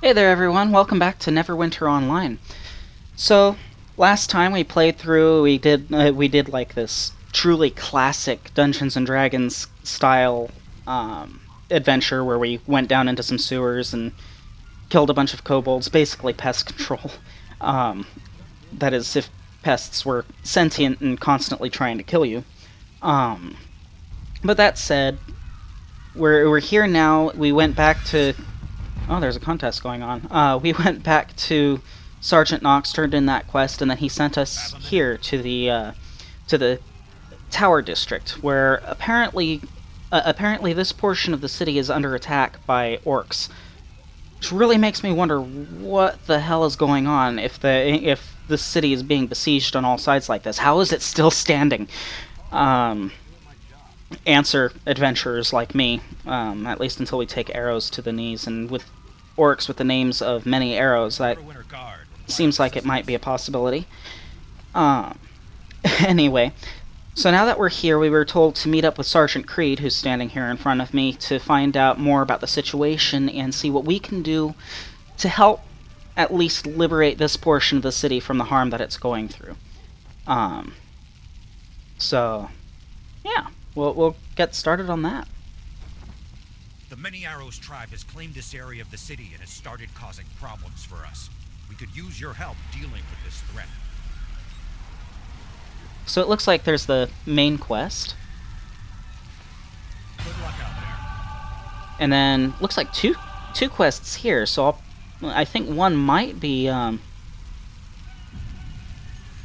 Hey there everyone, welcome back to Neverwinter Online. So, last time we played through, we did like this truly classic Dungeons and Dragons style adventure where we went down into some sewers and killed a bunch of kobolds, basically pest control. Um, that is, if pests were sentient and constantly trying to kill you. Um, but that said, we're here now. We went back to Oh, there's a contest going on. We went back to Sergeant Knox, turned in that quest, and then he sent us here to the Tower District, where apparently this portion of the city is under attack by orcs, which really makes me wonder what the hell is going on if the city is being besieged on all sides like this. How is it still standing? Um, Answer adventurers like me, at least until we take arrows to the knees, and with orcs with the names of many arrows, that seems like it might be a possibility. Um, anyway, so now that we're here, we were told to meet up with Sergeant Creed, who's standing here in front of me, to find out more about the situation and see what we can do to help at least liberate this portion of the city from the harm that it's going through. Um, so, yeah, we'll get started on that. The Many Arrows tribe has claimed this area of the city and has started causing problems for us. We could use your help dealing with this threat. So it looks like there's the main quest. Good luck out there. And then looks like two quests here. So I think one might be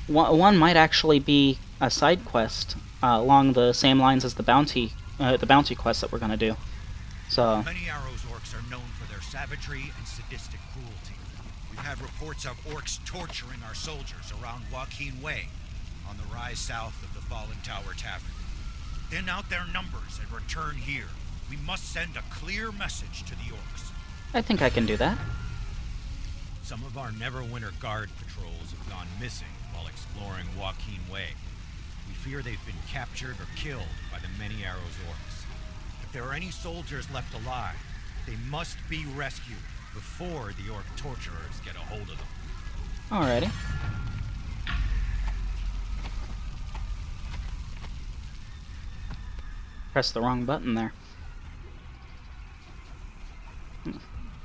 one might actually be a side quest along the same lines as the bounty quest that we're gonna do. So Many Arrows orcs are known for their savagery and sadistic cruelty. We've had reports of orcs torturing our soldiers around Joaquin Way, on the rise south of the Fallen Tower Tavern. Thin out their numbers and return here. We must send a clear message to the orcs. I think I can do that. Some of our Neverwinter guard patrols have gone missing while exploring Joaquin Way. We fear they've been captured or killed by the Many Arrows orcs. If there are any soldiers left alive, they must be rescued before the orc torturers get a hold of them. Alrighty. Press the wrong button there.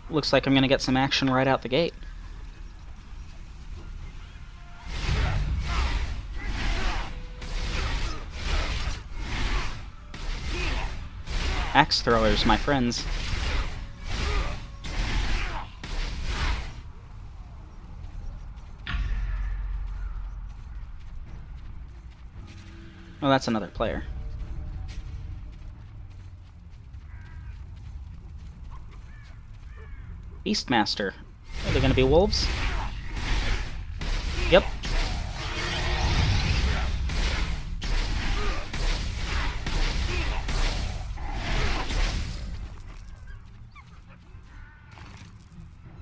Looks like I'm gonna get some action right out the gate. Axe throwers, my friends. Oh, that's another player. Beastmaster. Are they gonna be wolves? Yep.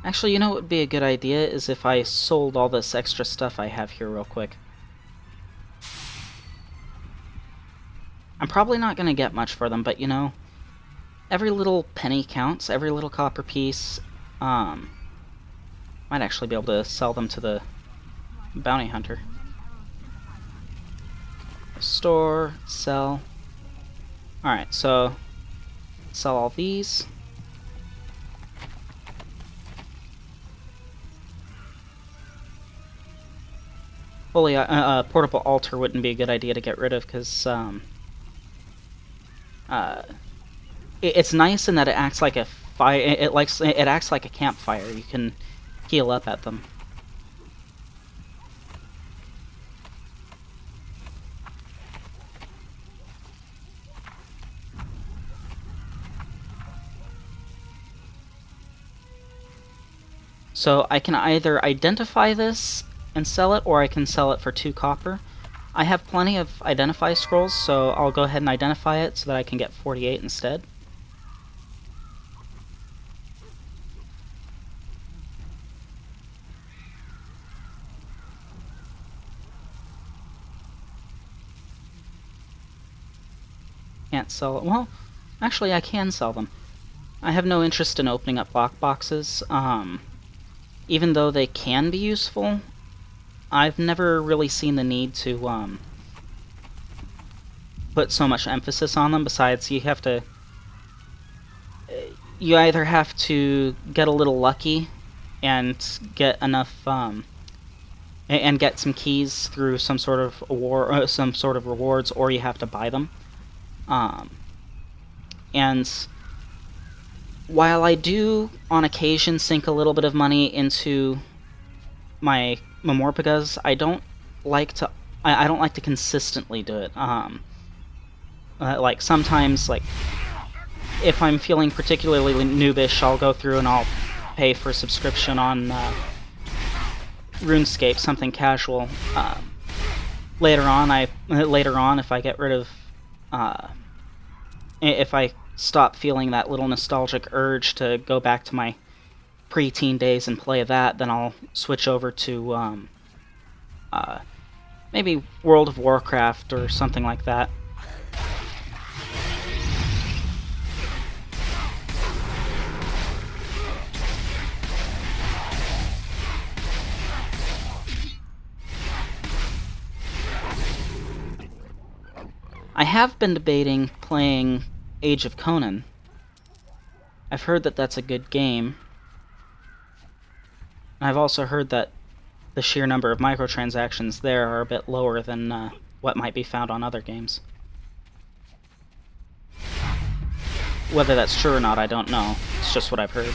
Actually, you know what would be a good idea is if I sold all this extra stuff I have here real quick. I'm probably not gonna get much for them, but you know, every little penny counts, every little copper piece. Might actually be able to sell them to the bounty hunter. Store, sell. Alright, so sell all these. Fully, portable altar wouldn't be a good idea to get rid of because it's nice in that it acts like a fire. It acts like a campfire. You can heal up at them. So I can either identify this and sell it, or I can sell it for 2 copper. I have plenty of identify scrolls, so I'll go ahead and identify it so that I can get 48 instead. Can't sell it. Well, actually I can sell them. I have no interest in opening up lockboxes. Even though they can be useful, I've never really seen the need to put so much emphasis on them. Besides, you either have to get a little lucky and get enough and get some keys through some sort of award, some sort of rewards, or you have to buy them. And while I do on occasion sink a little bit of money into my Memorpagas, I don't like to consistently do it. Like sometimes, like if I'm feeling particularly noobish, I'll go through and I'll pay for a subscription on RuneScape, something casual. Later on, if I get rid of, if I stop feeling that little nostalgic urge to go back to my pre-teen days and play that, then I'll switch over to maybe World of Warcraft or something like that. I have been debating playing Age of Conan. I've heard that that's a good game. I've also heard that the sheer number of microtransactions there are a bit lower than what might be found on other games. Whether that's true or not, I don't know. It's just what I've heard.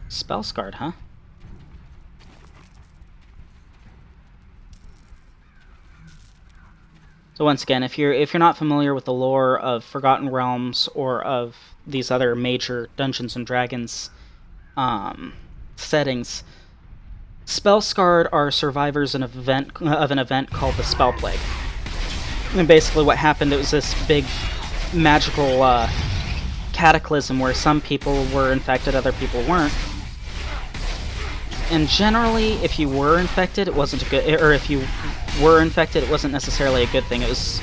Spellscarred, huh? So once again, if you're not familiar with the lore of Forgotten Realms or of these other major Dungeons and Dragons settings, Spellscarred are survivors of an event called the Spell Plague. And basically, what happened, it was this big magical cataclysm where some people were infected, other people weren't. And generally, if you were infected, it wasn't a good, or if you were infected, it wasn't necessarily a good thing. It was,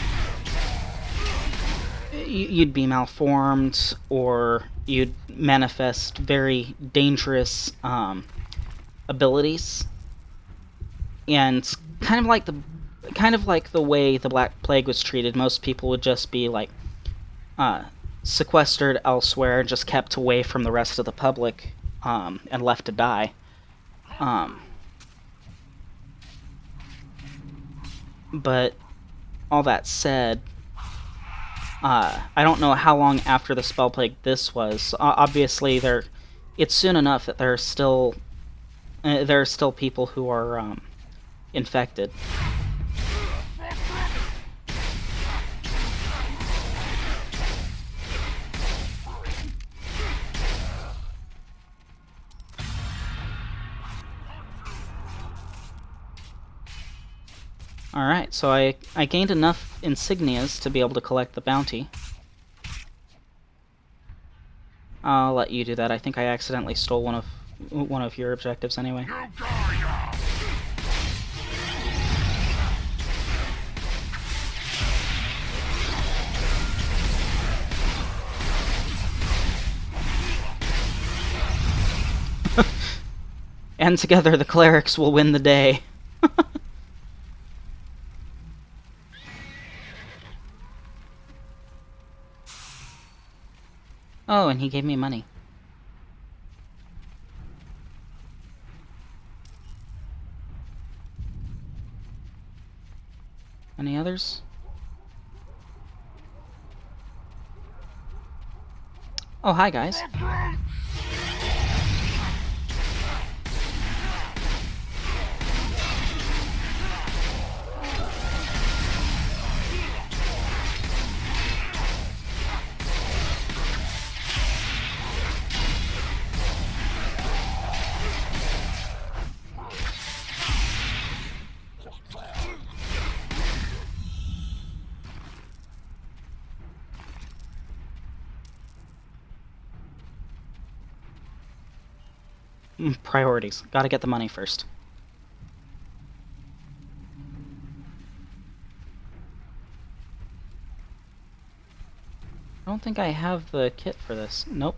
you'd be malformed, or you'd manifest very dangerous abilities. And kind of like the way the Black Plague was treated, most people would just be like sequestered elsewhere and just kept away from the rest of the public and left to die. But all that said, I don't know how long after the Spell Plague this was. Obviously, it's soon enough that there are still people who are infected. Alright, so I gained enough insignias to be able to collect the bounty. I'll let you do that. I think I accidentally stole one of your objectives anyway. And together the clerics will win the day. Oh, and he gave me money. Any others? Oh, hi guys. Priorities. Gotta get the money first. don't think I have the kit for this. Nope.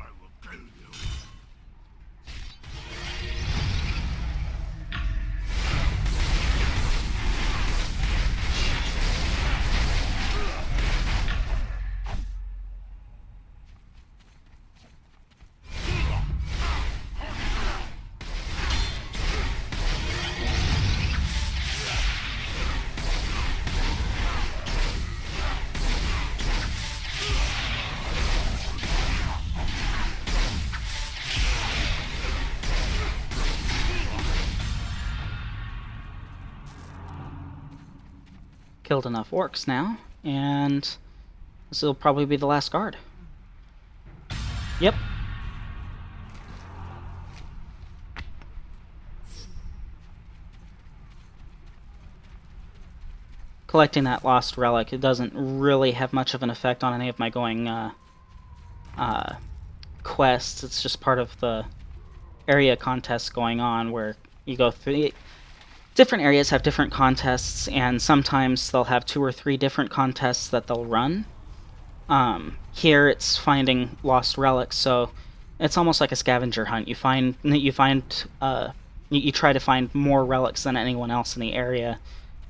Killed enough orcs now, and this will probably be the last guard. Yep. Collecting that lost relic, it doesn't really have much of an effect on any of my going quests. It's just part of the area contests going on where you go through. Different areas have different contests, and sometimes they'll have 2 or 3 different contests that they'll run. Here it's finding lost relics, so it's almost like a scavenger hunt. You try to find more relics than anyone else in the area,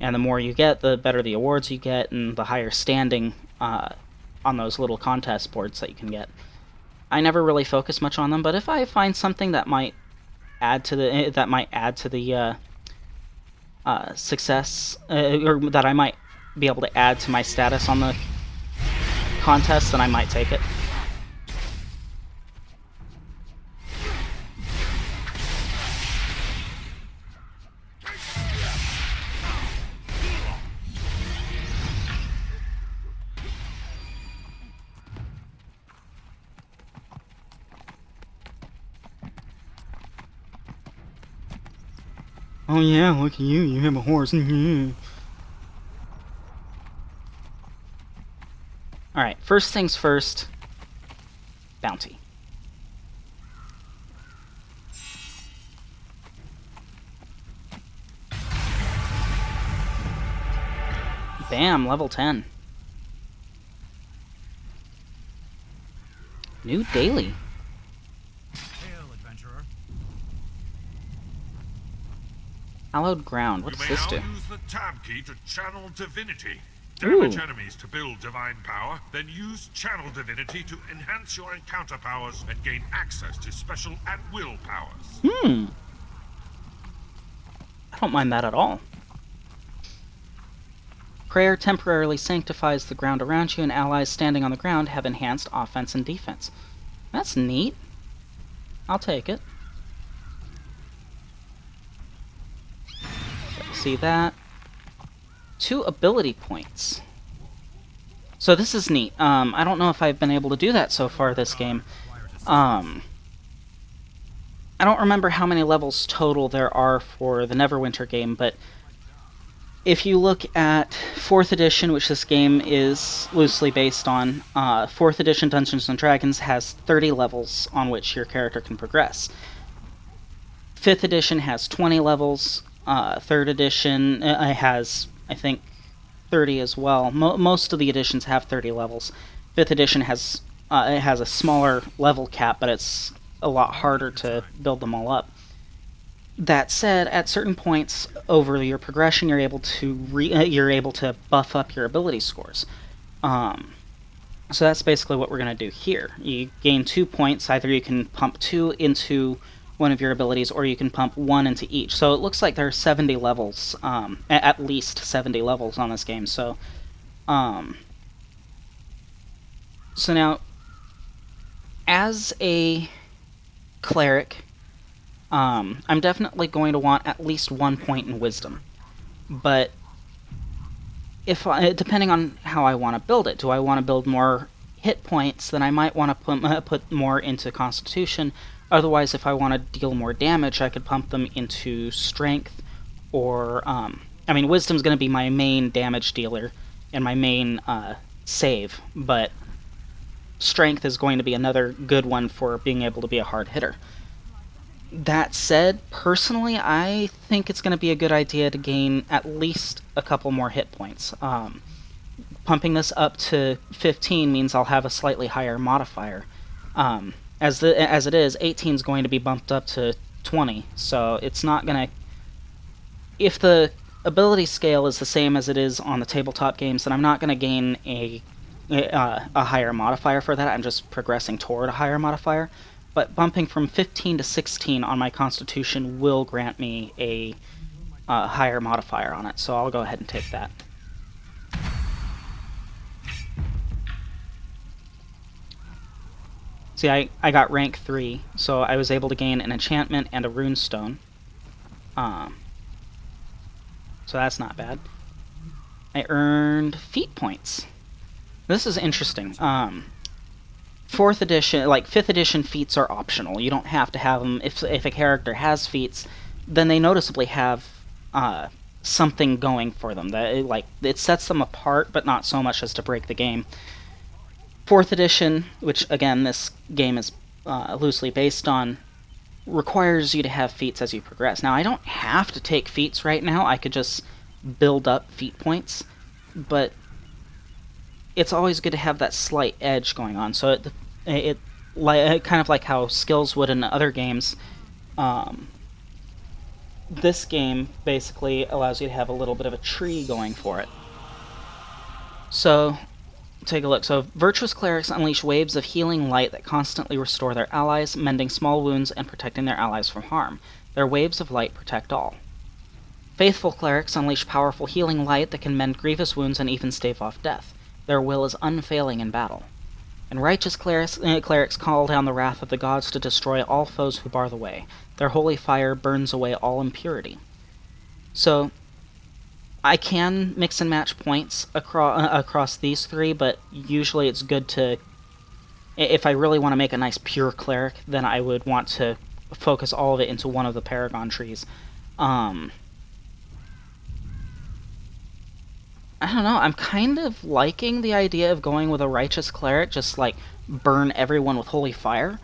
and the more you get, the better the awards you get, and the higher standing on those little contest boards that you can get. I never really focus much on them, but if I find something that might add to the success, or that I might be able to add to my status on the contest, then I might take it. Oh yeah, look at you, you have a horse. Alright, first things first. Bounty. Bam, level 10. New daily. Hallowed ground. What does this do? You may now use the tab key to channel divinity. Damage enemies to build divine power, then use channel divinity to enhance your encounter powers and gain access to special at-will powers. I don't mind that at all. Prayer temporarily sanctifies the ground around you, and allies standing on the ground have enhanced offense and defense. That's neat. I'll take it. See that? 2 ability points. So this is neat. I don't know if I've been able to do that so far this game. I don't remember how many levels total there are for the Neverwinter game, but if you look at 4th edition, which this game is loosely based on, 4th edition Dungeons & Dragons has 30 levels on which your character can progress. 5th edition has 20 levels. 3rd edition has, I think, 30 as well. Most of the editions have 30 levels. 5th edition has it has a smaller level cap, but it's a lot harder to build them all up. That said, at certain points over your progression, you're able to buff up your ability scores. So that's basically what we're going to do here. You gain 2 points. Either you can pump 2 into one of your abilities, or you can pump 1 into each. So it looks like there are 70 levels, at least 70 levels on this game. So now, as a cleric, I'm definitely going to want at least 1 point in wisdom. But depending on how I want to build it, do I want to build more hit points? Then I might want to put more into constitution. Otherwise, if I want to deal more damage, I could pump them into strength, or, wisdom's going to be my main damage dealer and my main save, but strength is going to be another good one for being able to be a hard hitter. That said, personally, I think it's going to be a good idea to gain at least a couple more hit points. pumping this up to 15 means I'll have a slightly higher modifier. As it is, 18 is going to be bumped up to 20, so it's not going to... If the ability scale is the same as it is on the tabletop games, then I'm not going to gain a higher modifier for that. I'm just progressing toward a higher modifier. But bumping from 15 to 16 on my Constitution will grant me a higher modifier on it, so I'll go ahead and take that. See, I got rank 3, so I was able to gain an enchantment and a runestone. So that's not bad. I earned feat points. This is interesting. 4th edition, like 5th edition feats are optional. You don't have to have them. If a character has feats, then they noticeably have something going for them. That it sets them apart, but not so much as to break the game. 4th edition, which again this game is loosely based on, requires you to have feats as you progress. Now, I don't have to take feats right now. I could just build up feat points, but it's always good to have that slight edge going on. So it kind of like how skills would in other games. This game basically allows you to have a little bit of a tree going for it. So take a look. So, virtuous clerics unleash waves of healing light that constantly restore their allies, mending small wounds and protecting their allies from harm. Their waves of light protect all. Faithful clerics unleash powerful healing light that can mend grievous wounds and even stave off death. Their will is unfailing in battle. And righteous clerics call down the wrath of the gods to destroy all foes who bar the way. Their holy fire burns away all impurity. So, I can mix and match points across these three, but usually it's good to... If I really want to make a nice pure cleric, then I would want to focus all of it into one of the Paragon trees. I don't know, I'm kind of liking the idea of going with a righteous cleric, just like burn everyone with holy fire.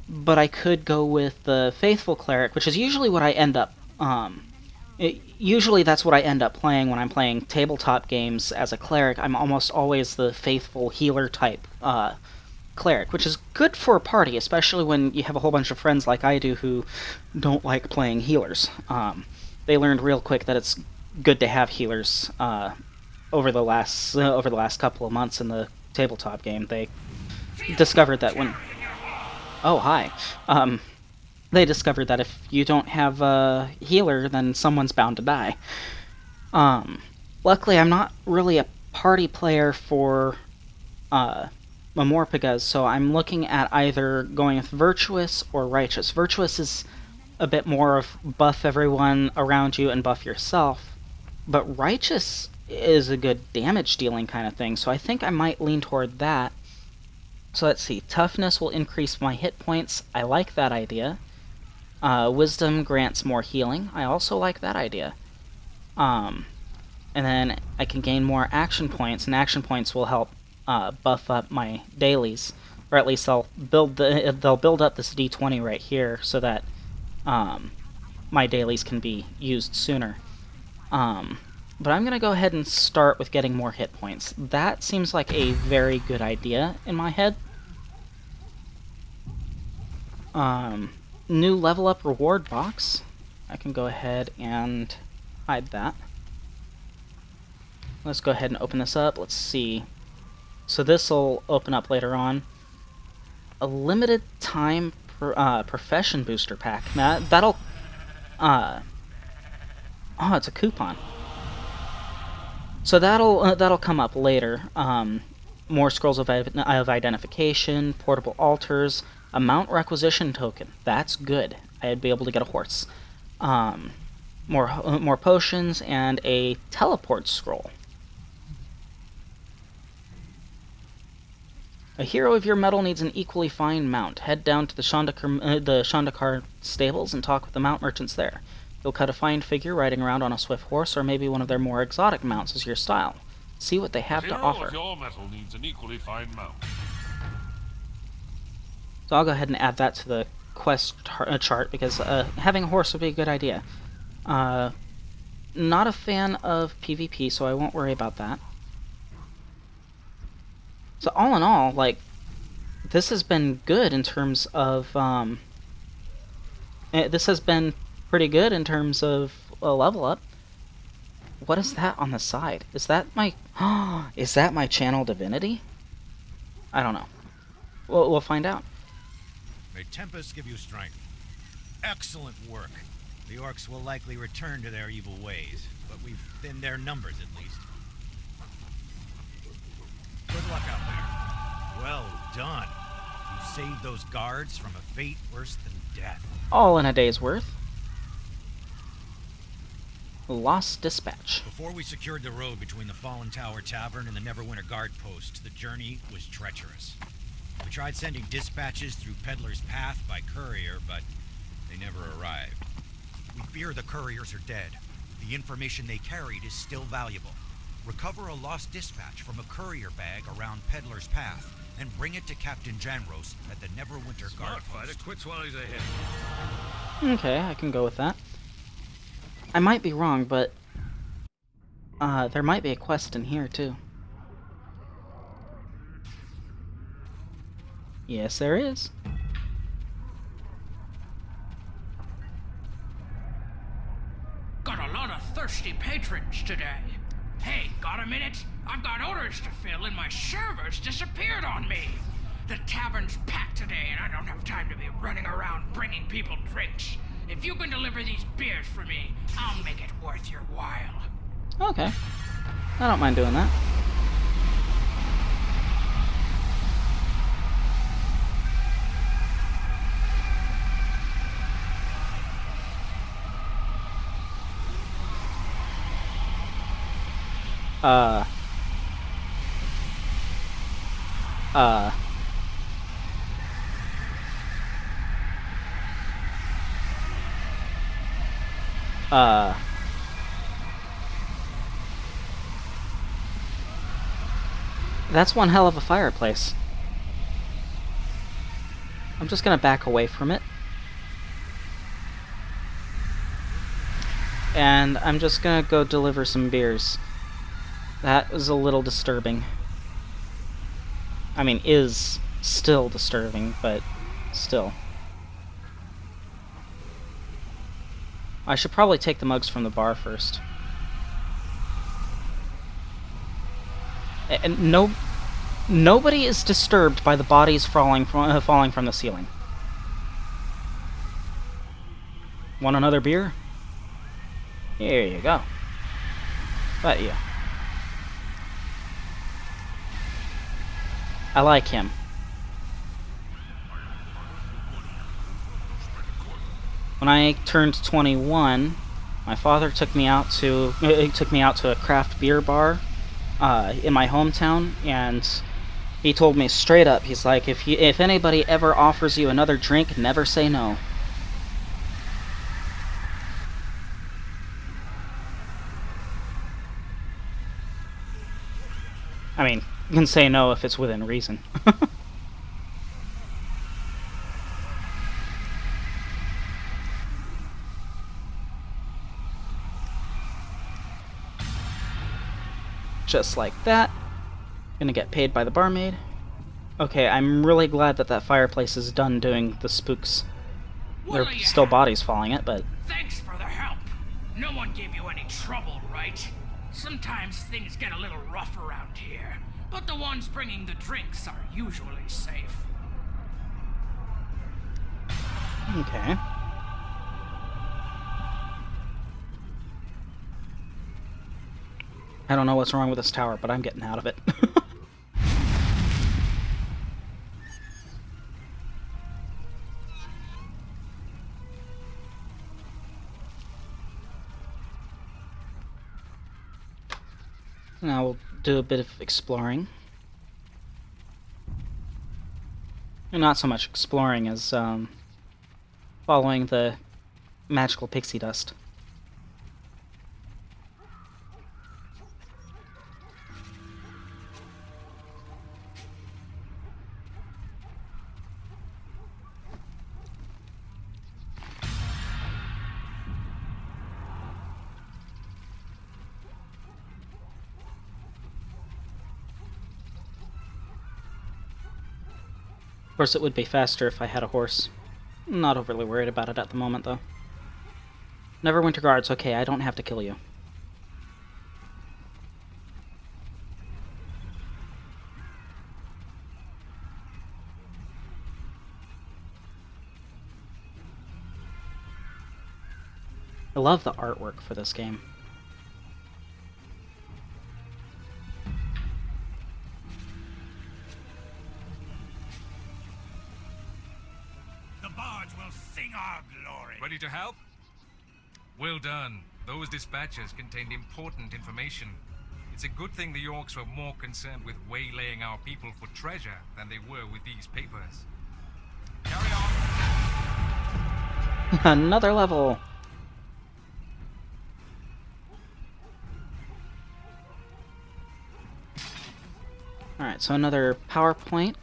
But I could go with the faithful cleric, which is usually what I end up... Usually that's what I end up playing when I'm playing tabletop games as a cleric. I'm almost always the faithful healer type cleric, which is good for a party, especially when you have a whole bunch of friends like I do who don't like playing healers. They learned real quick that it's good to have healers over the last couple of months in the tabletop game. They discovered that when... Oh, hi. They discovered that if you don't have a healer, then someone's bound to die. Luckily, I'm not really a party player for Amorpagas, so I'm looking at either going with Virtuous or Righteous. Virtuous is a bit more of buff everyone around you and buff yourself, but Righteous is a good damage-dealing kind of thing, so I think I might lean toward that. So let's see, Toughness will increase my hit points. I like that idea. Wisdom grants more healing. I also like that idea. And then I can gain more action points, and action points will help buff up my dailies, or at least they'll build up this D20 right here so that my dailies can be used sooner. But I'm gonna go ahead and start with getting more hit points. That seems like a very good idea in my head. New level up reward box. I can go ahead and hide that. Let's go ahead and open this up. Let's see. So this will open up later on. A limited time profession booster pack. Now, that'll... oh, it's a coupon. So that'll come up later. More scrolls of identification, portable altars, a mount requisition token. That's good. I'd be able to get a horse. More potions and a teleport scroll. A hero of your mettle needs an equally fine mount. Head down to the Shandakar stables and talk with the mount merchants there. You'll cut a fine figure riding around on a swift horse, or maybe one of their more exotic mounts is your style. See what they have to offer. Of your metal needs an equally fine mount. So I'll go ahead and add that to the quest chart, because having a horse would be a good idea. Not a fan of PvP, so I won't worry about that. So all in all, like, this has been good in terms of, this has been pretty good in terms of a level up. What is that on the side? Is that my, is that my channel divinity? I don't know. We'll find out. May Tempest give you strength. Excellent work. The Orcs will likely return to their evil ways, but we've thinned their numbers at least. Good luck out there. Well done. You saved those guards from a fate worse than death. All in a day's worth. Lost Dispatch. Before we secured the road between the Fallen Tower Tavern and the Neverwinter Guard Post, the journey was treacherous. We tried sending dispatches through Peddler's Path by courier, but they never arrived. We fear the couriers are dead. The information they carried is still valuable. Recover a lost dispatch from a courier bag around Peddler's Path and bring it to Captain Janros at the Neverwinter Guard Fighter Post. quits while he's ahead. Okay, I can go with that. I might be wrong, but there might be a quest in here too. Yes, there is. Got a lot of thirsty patrons today. Hey, got a minute? I've got orders to fill and my servers disappeared on me. The tavern's packed today and I don't have time to be running around bringing people drinks. If you can deliver these beers for me, I'll make it worth your while. Okay. I don't mind doing that. That's one hell of a fireplace. I'm just gonna back away from it. And I'm just gonna go deliver some beers. That was a little disturbing. I mean, is still disturbing, but still. I should probably take the mugs from the bar first. And nobody is disturbed by the bodies falling from the ceiling. Want another beer? Here you go. But yeah. I like him. When I turned 21, my father took me out to a craft beer bar in my hometown, and he told me straight up, he's like, if anybody ever offers you another drink, never say no. I mean, you can say no if it's within reason. Just like that. Gonna get paid by the barmaid. Okay, I'm really glad that that fireplace is done doing the spooks. There are still bodies falling it, but... Thanks for the help. No one gave you any trouble, right? Sometimes things get a little rough around here, but the ones bringing the drinks are usually safe. Okay. I don't know what's wrong with this tower, but I'm getting out of it. Now we'll do a bit of exploring. And not so much exploring as following the magical pixie dust. course, it would be faster if I had a horse. I'm not overly worried about it at the moment, though. Neverwinter guards, okay, I don't have to kill you. I love the artwork for this game. The bards will sing our glory. Ready to help? Well done. Those dispatches contained important information. It's a good thing the Orcs were more concerned with waylaying our people for treasure than they were with these papers. Carry on. Another level! Alright, so another PowerPoint.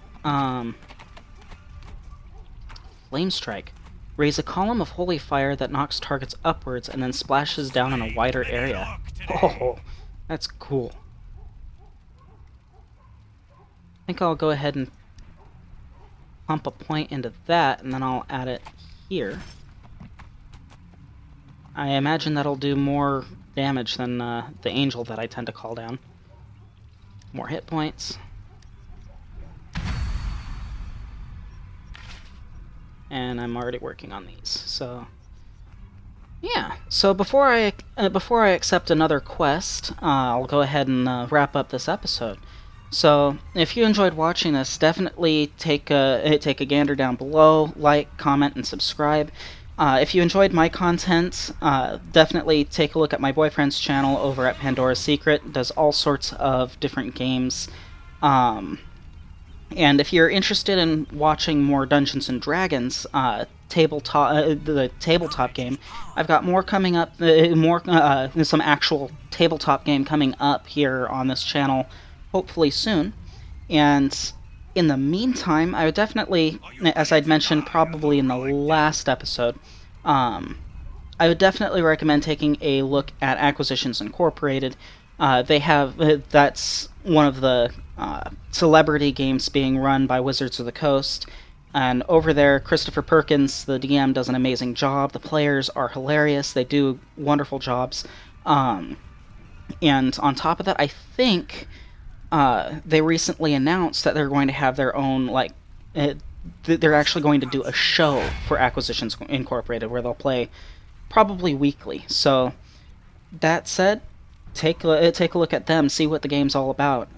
Flame Strike. Raise a column of holy fire that knocks targets upwards and then splashes down in a wider area. Oh, that's cool. I think I'll go ahead and pump a point into that, and then I'll add it here. I imagine that'll do more damage than the angel that I tend to call down. More hit points. And I'm already working on these, so yeah. So before I accept another quest, I'll go ahead and wrap up this episode. So if you enjoyed watching this, definitely take a gander down below, like, comment, and subscribe. If you enjoyed my content, definitely take a look at my boyfriend's channel over at Pandora's Secret. It does all sorts of different games. And if you're interested in watching more Dungeons and Dragons, the tabletop game, I've got more coming up, some actual tabletop game coming up here on this channel, hopefully soon. And in the meantime, I would definitely, as I'd mentioned probably in the last episode, I would definitely recommend taking a look at Acquisitions Incorporated. They have, that's one of the celebrity games being run by Wizards of the Coast, and over there, Christopher Perkins, the DM, does an amazing job. The players are hilarious. They do wonderful jobs. And on top of that, I think they recently announced that they're going to have their own, they're actually going to do a show for Acquisitions Incorporated where they'll play probably weekly. So, that said, take a look at them, see what the game's all about.